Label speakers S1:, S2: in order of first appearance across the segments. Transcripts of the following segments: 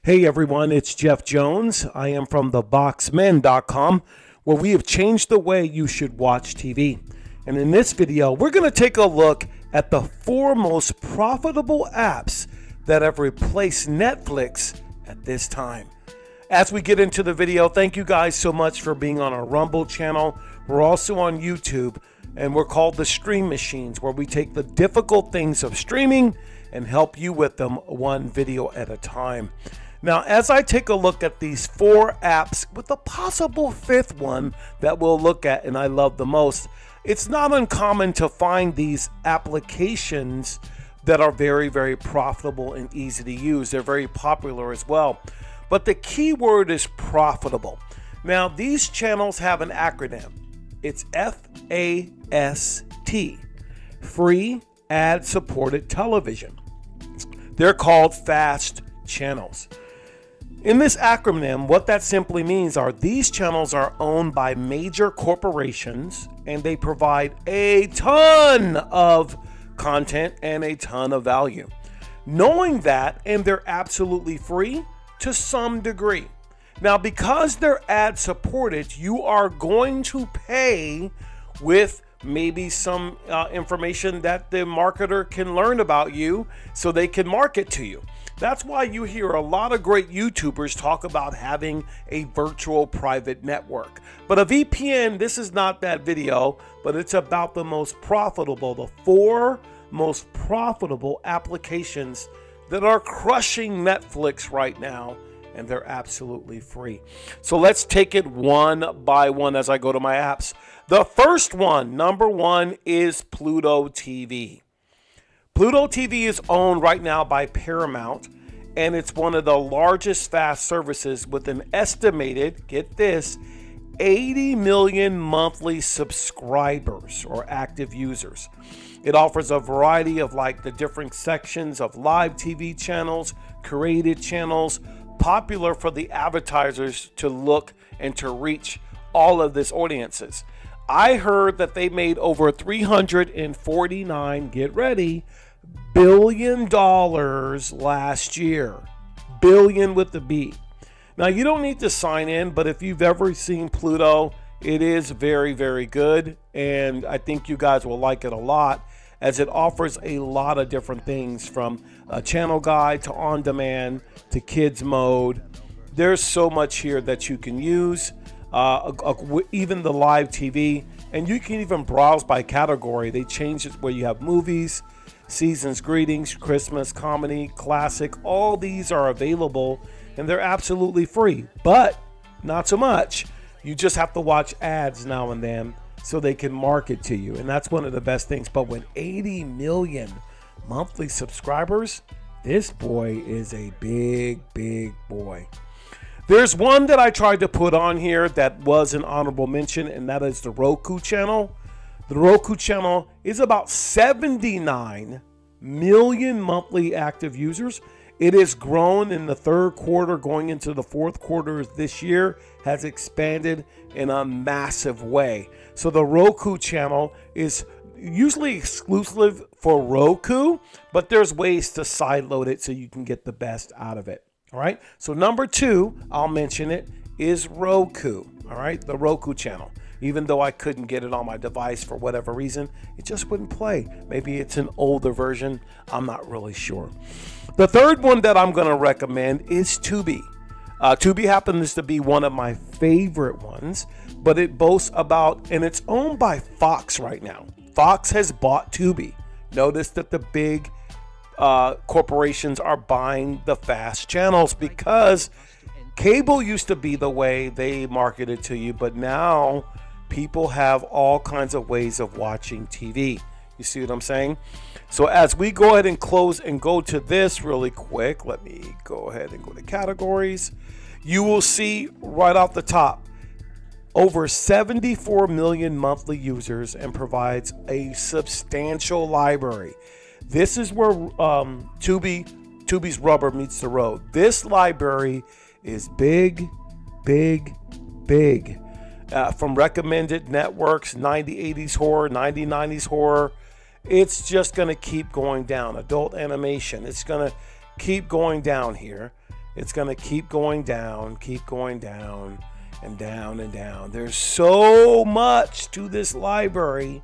S1: Hey everyone, it's Jeff Jones. I am from theboxmen.com, where we have changed the way you should watch TV. And in this video, we're going to take a look at the 4 most profitable apps that have replaced Netflix at this time. As we get into the video, thank you guys so much for being on our Rumble channel. We're also on YouTube, and we're called the Stream Machines, where we take the difficult things of streaming and help you with them one video at a time. Now, as I take a look at these 4 apps with a possible 5th one that we'll look at and I love the most, it's not uncommon to find these applications that are very, very profitable and easy to use. They're very popular as well. But the key word is profitable. Now, these channels have an acronym. It's FAST, Free Ad-Supported Television. They're called FAST channels. In this acronym, what that simply means are these channels are owned by major corporations, and they provide a ton of content and a ton of value. Knowing that, and they're absolutely free to some degree. Now, because they're ad supported, you are going to pay with maybe some information that the marketer can learn about you so they can market to you. That's why you hear a lot of great YouTubers talk about having a virtual private network. But a VPN, this is not that video, but it's about the most profitable, the 4 most profitable applications that are crushing Netflix right now, and they're absolutely free. So let's take it one by one as I go to my apps. The first one, number 1, is Pluto TV. Pluto TV is owned right now by Paramount, and it's one of the largest FAST services with an estimated, get this, 80 million monthly subscribers or active users. It offers a variety of the different sections of live TV channels, created channels, popular for the advertisers to look and to reach all of these audiences. I heard that they made over 349, get ready, $1 billion last year. Billion with the B. Now, you don't need to sign in, but if you've ever seen Pluto, it is very, very good. And I think you guys will like it a lot, as it offers a lot of different things, from a channel guide to on-demand to kids mode. There's so much here that you can use, even the live TV, and you can even browse by category. They changed it where you have movies, seasons, greetings, Christmas, comedy, classic. All these are available, and they're absolutely free, but not so much. You just have to watch ads now and then so they can market to you, and that's one of the best things. But with 80 million monthly subscribers, this boy is a big, big boy. There's one that I tried to put on here that was an honorable mention, and that is the Roku Channel. The Roku Channel is about 79 million monthly active users. It has grown in the 3rd quarter, going into the 4th quarter this year, has expanded in a massive way. So the Roku Channel is usually exclusive for Roku, but there's ways to sideload it so you can get the best out of it. All right. So number 2, I'll mention it, is Roku. All right. The Roku Channel. Even though I couldn't get it on my device for whatever reason, it just wouldn't play. Maybe it's an older version. I'm not really sure. The 3rd one that I'm going to recommend is Tubi. Tubi happens to be one of my favorite ones, but it boasts about, and it's owned by Fox right now. Fox has bought Tubi. Notice that the big corporations are buying the FAST channels, because cable used to be the way they marketed to you, but now people have all kinds of ways of watching TV. You see what I'm saying? So as we go ahead and close and go to this really quick, let me go ahead and go to categories. You will see right off the top, over 74 million monthly users, and provides a substantial library. This is where Tubi's rubber meets the road. This library is big, big, big. From recommended networks, 90s horror, 90s horror. It's just going to keep going down. Adult animation. It's going to keep going down here. it's going to keep going down and down and down. There's so much to this library,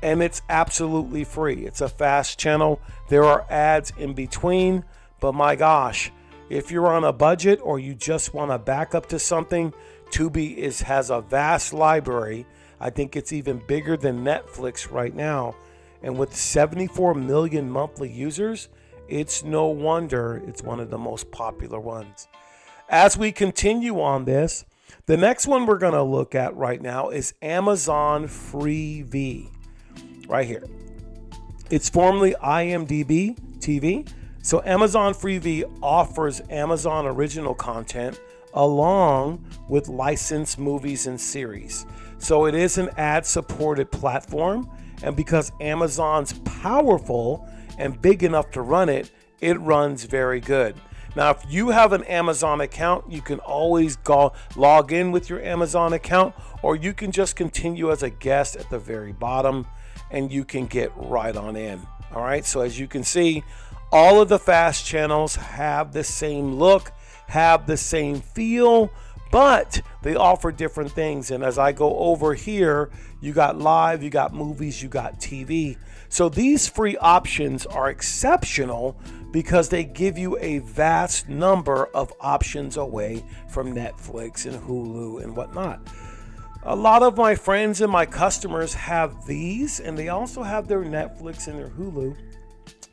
S1: and it's absolutely free. It's a fast channel. There are ads in between, but my gosh, if you're on a budget or you just want to back up to something, Tubi has a vast library. I think it's even bigger than Netflix right now. And with 74 million monthly users, it's no wonder it's one of the most popular ones. As we continue on this, the next one we're going to look at right now is Amazon Freevee. Right here. It's formerly IMDb TV. So Amazon Freevee offers Amazon original content along with licensed movies and series. So it is an ad-supported platform, and because Amazon's powerful and big enough to run it, it runs very good. Now, if you have an Amazon account, you can always log in with your Amazon account, or you can just continue as a guest at the very bottom, and you can get right on in. All right, so as you can see, all of the fast channels have the same look, have the same feel, but they offer different things. And as I go over here, you got live, you got movies, you got TV. So these free options are exceptional because they give you a vast number of options away from Netflix and Hulu and whatnot. A lot of my friends and my customers have these, and they also have their Netflix and their Hulu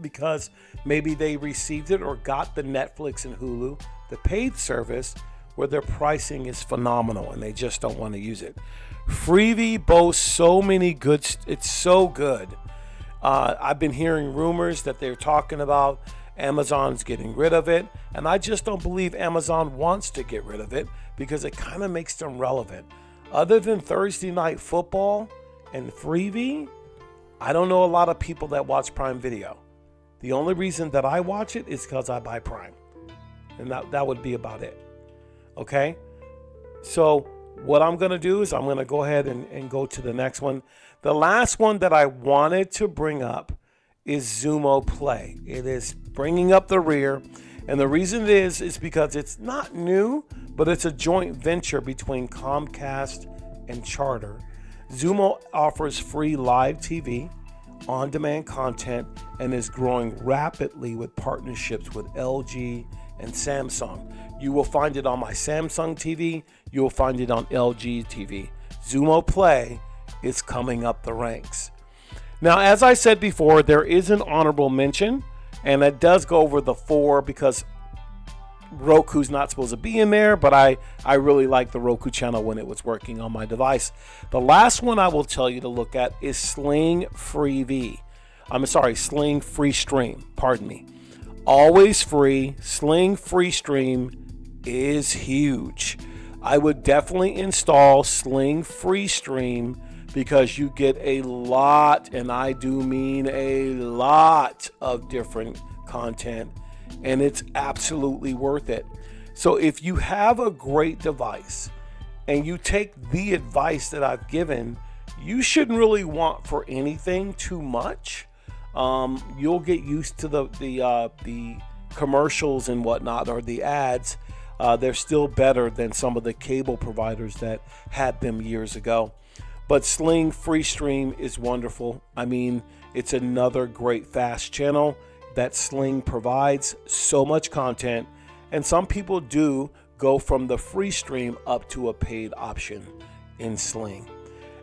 S1: because maybe they received it or got the Netflix and Hulu, the paid service, where their pricing is phenomenal and they just don't want to use it. Freevee boasts so many good, it's so good. I've been hearing rumors that they're talking about Amazon's getting rid of it, and I just don't believe Amazon wants to get rid of it because it kind of makes them relevant. Other than Thursday Night Football and Freevee, I don't know a lot of people that watch Prime Video. The only reason that I watch it is because I buy Prime, and that would be about it. Okay, so what I'm going to do is I'm going to go ahead and go to the next one. The last one that I wanted to bring up is Zumo Play. It is bringing up the rear, and the reason it is because it's not new, but it's a joint venture between Comcast and Charter. Zumo offers free live TV, on-demand content, and is growing rapidly with partnerships with LG and Samsung. You will find it on my Samsung TV. You will find it on LG TV. Zumo Play is coming up the ranks. Now, as I said before, there is an honorable mention, and it does go over the 4 because Roku's not supposed to be in there, but I really like the Roku channel when it was working on my device. The last one I will tell you to look at is Sling Freevee. Sling Freestream, pardon me. Always free. Sling Freestream is huge. I would definitely install Sling Freestream because you get a lot, and I do mean a lot, of different content, and it's absolutely worth it. So if you have a great device and you take the advice that I've given, you shouldn't really want for anything too much. You'll get used to the commercials and whatnot, or the ads. They're still better than some of the cable providers that had them years ago. But Sling Freestream is wonderful. I mean, it's another great fast channel that Sling provides so much content, and some people do go from the free stream up to a paid option in Sling.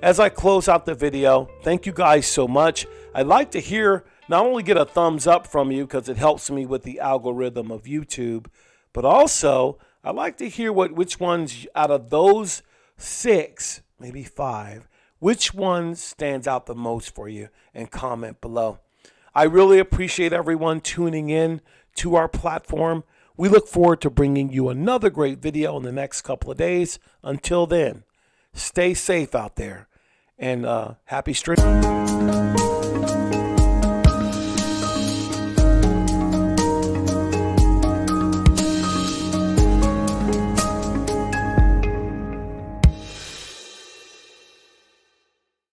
S1: As I close out the video, thank you guys so much. I'd like to hear, not only get a thumbs up from you because it helps me with the algorithm of YouTube, but also I'd like to hear which ones out of those 6, maybe 5, which one stands out the most for you, and comment below. I really appreciate everyone tuning in to our platform. We look forward to bringing you another great video in the next couple of days. Until then, stay safe out there, and happy streaming.